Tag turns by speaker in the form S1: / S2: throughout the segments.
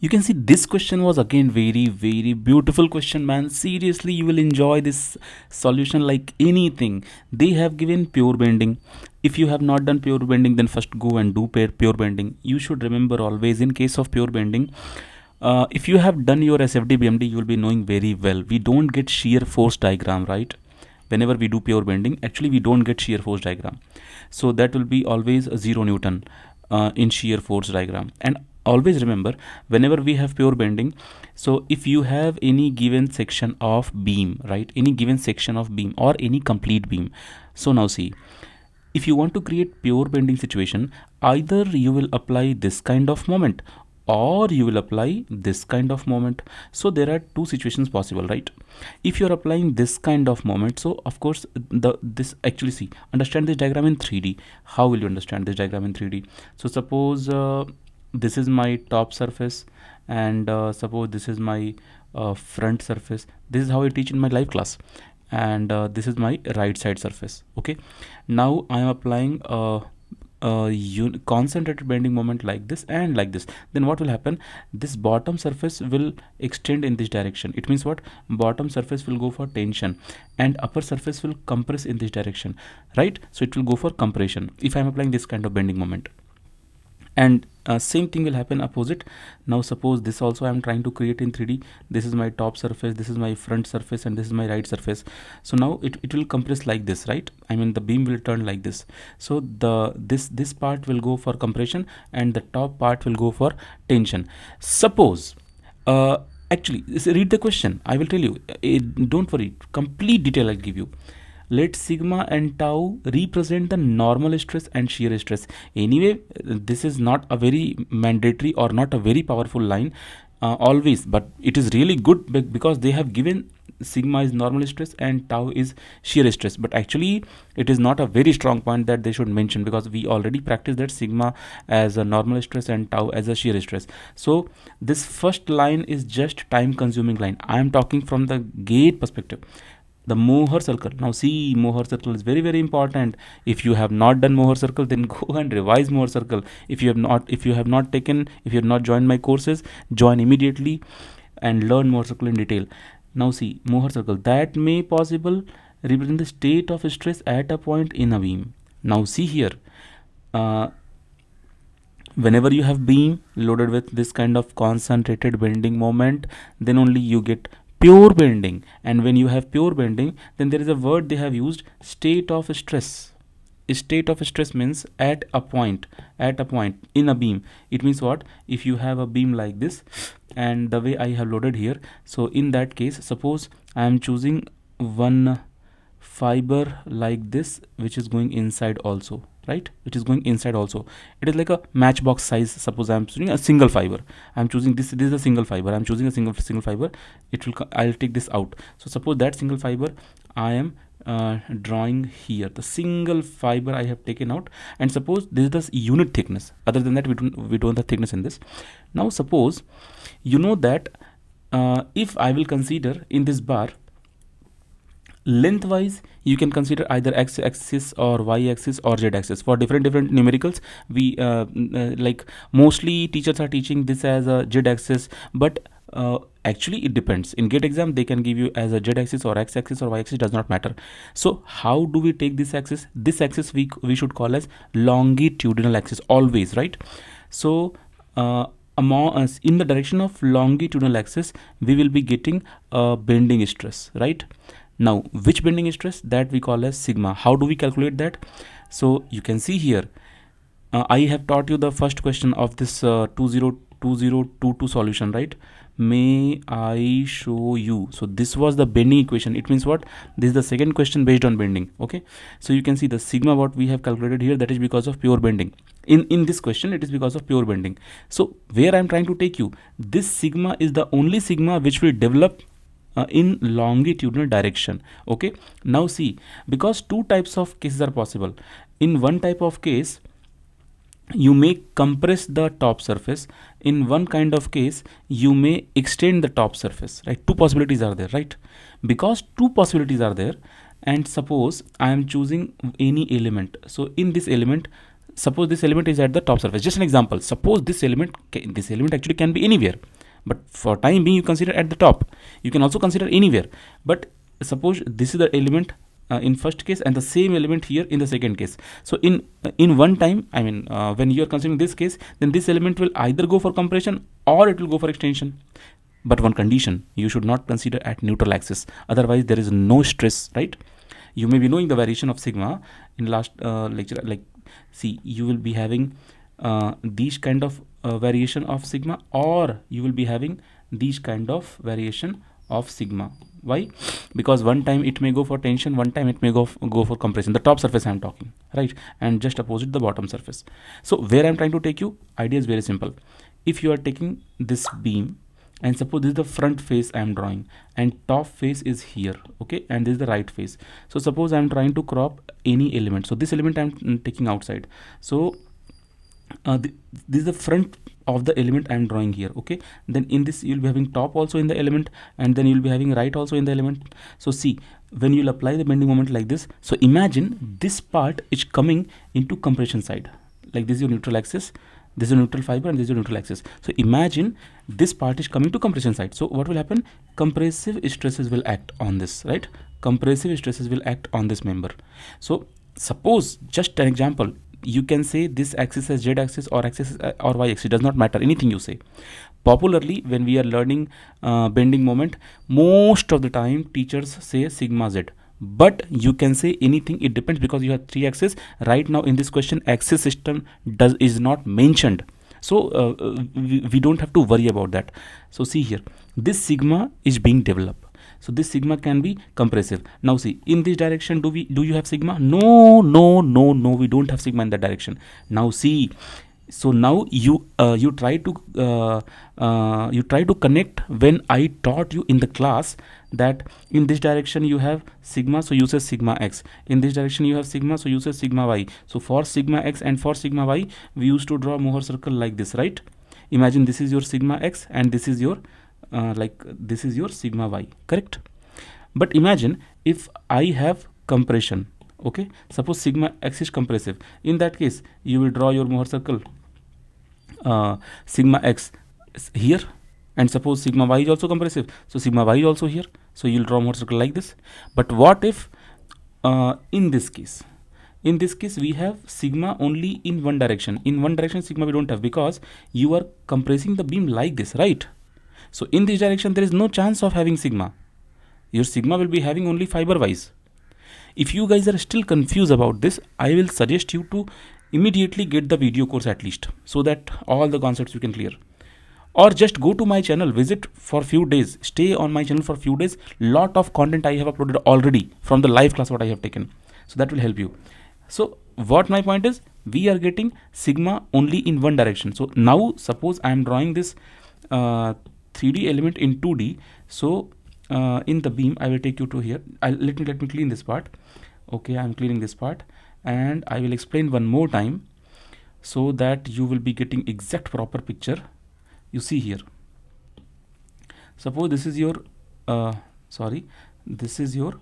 S1: You can see this question was again very beautiful question, man. Seriously, you will enjoy this solution like anything. They have given pure bending. If you have not done pure bending, then first go and do pure bending. You should remember always, in case of pure bending, if you have done your SFD BMD, you will be knowing very well. We don't get shear force diagram, right? Whenever we do pure bending, actually we don't get shear force diagram. So that will be always a 0 Newton in shear force diagram. And always remember, whenever we have pure bending, so if you have any given section of beam, right, any given section of beam or any complete beam, so now see, if you want to create pure bending situation, either you will apply this kind of moment or you will apply this kind of moment. So there are two situations possible, right? If you're applying this kind of moment, so of course this actually, see, understand this diagram in 3D. How will you understand this diagram in 3D? So suppose this is my top surface, and suppose this is my front surface. This is how I teach in my live class, and this is my right side surface. Okay, now I am applying concentrated bending moment like this and like this. Then what will happen? This bottom surface will extend in this direction. It means what? Bottom surface will go for tension and upper surface will compress in this direction, right? So it will go for compression if I am applying this kind of bending moment. And same thing will happen opposite. Now suppose this also I am trying to create in 3D. This is my top surface, this is my front surface, and this is my right surface. So now it will compress like this, right? I mean the beam will turn like this. So this part will go for compression and the top part will go for tension. Suppose actually read the question, I will tell you. Don't worry, complete detail I'll give you. Let sigma and tau represent the normal stress and shear stress. Anyway, this is not a very mandatory or not a very powerful line always, but it is really good because they have given sigma is normal stress and tau is shear stress. But actually it is not a very strong point that they should mention, because we already practiced that sigma as a normal stress and tau as a shear stress. So this first line is just time consuming line. I am talking from the GATE perspective. The Mohr circle. Now see, Mohr circle is very important. If you have not done Mohr circle, then go and revise Mohr circle. If you have not joined my courses, join immediately and learn Mohr circle in detail. Now see, Mohr circle that may possible represent the state of stress at a point in a beam. Now see here, whenever you have beam loaded with this kind of concentrated bending moment, then only you get pure bending. And when you have pure bending, then there is a word they have used, state of stress. State of stress means at a point in a beam. It means what? If you have a beam like this, and the way I have loaded here, so in that case, suppose I am choosing one fiber like this, which is going inside also, right? It is going inside also. It is like a matchbox size. Suppose I am choosing a single fiber. I am choosing this is a single fiber. I am choosing a single fiber. I'll take this out. So suppose that single fiber I am drawing here, the single fiber I have taken out, and suppose this is the unit thickness. Other than that, we don't have thickness in this. Now suppose you know that if I will consider in this bar, lengthwise you can consider either x-axis or y-axis or z-axis. For different numericals, we like mostly teachers are teaching this as a z-axis, but actually it depends. In GATE exam they can give you as a z-axis or x-axis or y-axis, does not matter. So how do we take this axis? This axis we should call as longitudinal axis always, right? So in the direction of longitudinal axis we will be getting a bending stress, right? Now which bending stress? That we call as sigma. How do we calculate that? So you can see here, I have taught you the first question of this 2022 solution, right? May I show you? So this was the bending equation. It means what? This is the second question based on bending. Okay, so you can see the sigma what we have calculated here, that is because of pure bending. In this question it is because of pure bending. So where I am trying to take you, this sigma is the only sigma which will develop in longitudinal direction. Okay, now see, because two types of cases are possible. In one type of case you may compress the top surface. In one kind of case you may extend the top surface, right? Two possibilities are there, right? Because two possibilities are there, and suppose I am choosing any element. So in this element, suppose this element is at the top surface. Just an example, suppose this element actually can be anywhere. but for time being you consider at the top. You can also consider anywhere, but suppose this is the element in first case and the same element here in the second case. So in one time, I mean when you are considering this case, then this element will either go for compression or it will go for extension. But one condition, you should not consider at neutral axis, otherwise there is no stress, right? You may be knowing the variation of sigma in last lecture. Like, see, you will be having these kind of variation of sigma, or you will be having these kind of variation of sigma. Why? Because one time it may go for tension, one time it may go for compression. The top surface I am talking, right? And just opposite the bottom surface. So where I am trying to take you, idea is very simple. If you are taking this beam, and suppose this is the front face I am drawing, and top face is here, okay, and this is the right face. So suppose I am trying to crop any element. So this element I am taking outside. So this is the front of the element I am drawing here, okay. Then in this you will be having top also in the element, and then you will be having right also in the element. So see, when you will apply the bending moment like this, so imagine this part is coming into compression side. Like this is your neutral axis, this is a neutral fiber, and this is a neutral axis. So imagine this part is coming to compression side. So what will happen? Compressive stresses will act on this, right? Compressive stresses will act on this member. So suppose, just an example, you can say this axis as z axis or axis or y axis, does not matter, anything you say. Popularly when we are learning bending moment, most of the time teachers say sigma z, but you can say anything, it depends, because you have three axes. Right now in this question axis system is not mentioned, so we don't have to worry about that. So see here, this sigma is being developed. So this sigma can be compressive. Now see, in this direction, do you have sigma? No, we don't have sigma in that direction. Now see, so now you try to connect when I taught you in the class that in this direction you have sigma, so you say sigma x. In this direction you have sigma, so you say sigma y. So for sigma x and for sigma y, we used to draw Mohr circle like this, right? Imagine this is your sigma x and this is your this is your sigma y, correct? But imagine if I have compression, okay, suppose sigma x is compressive. In that case you will draw your Mohr circle sigma x here, and suppose sigma y is also compressive, so sigma y is also here, so you will draw Mohr circle like this. But what if in this case we have sigma only in one direction? In one direction sigma we don't have, because you are compressing the beam like this, right? So in this direction there is no chance of having sigma. Your sigma will be having only fiber wise. If you guys are still confused about this, I will suggest you to immediately get the video course at least, so that all the concepts you can clear. Or just go to my channel, visit for few days, stay on my channel for few days. Lot of content I have uploaded already from the live class what I have taken, so that will help you. So what my point is, we are getting sigma only in one direction. So now suppose I am drawing this 3D element in 2D. So in the beam I will take you to here. Let me clean this part. Okay, I am cleaning this part, and I will explain one more time so that you will be getting exact proper picture. You see here, suppose this is your this is your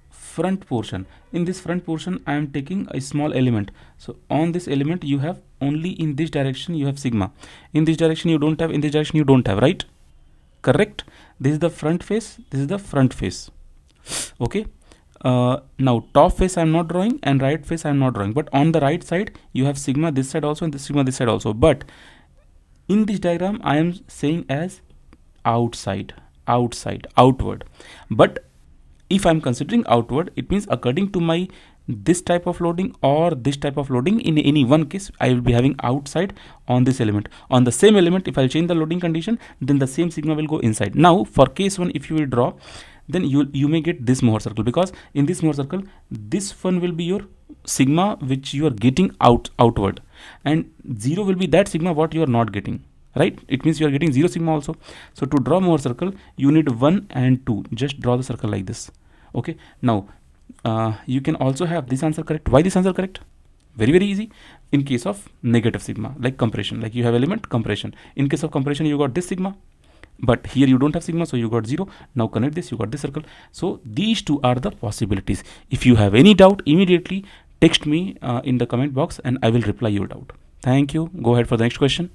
S1: front portion. In this front portion I am taking a small element. So on this element you have only in this direction you have sigma, in this direction you don't have, in this direction you don't have, right? Correct. This is the front face, this is the front face, okay. Now top face I am not drawing and right face I am not drawing, but on the right side you have sigma this side also and this sigma this side also. But in this diagram I am saying as outside, outward. But if I am considering outward, it means according to my this type of loading or this type of loading, in any one case I will be having outside on this element. On the same element, if I change the loading condition, then the same sigma will go inside. Now for case 1, if you will draw, then you may get this Mohr circle, because in this Mohr circle this one will be your sigma which you are getting outward, and 0 will be that sigma what you are not getting, right? It means you are getting 0 sigma also. So to draw Mohr circle you need 1 and 2. Just draw the circle like this, okay. Now you can also have this answer correct. Why this answer correct? Very easy. In case of negative sigma, like compression, like you have element compression, in case of compression you got this sigma, but here you don't have sigma, so you got 0. Now connect this, you got this circle. So these two are the possibilities. If you have any doubt, immediately text me in the comment box and I will reply your doubt. Thank you. Go ahead for the next question.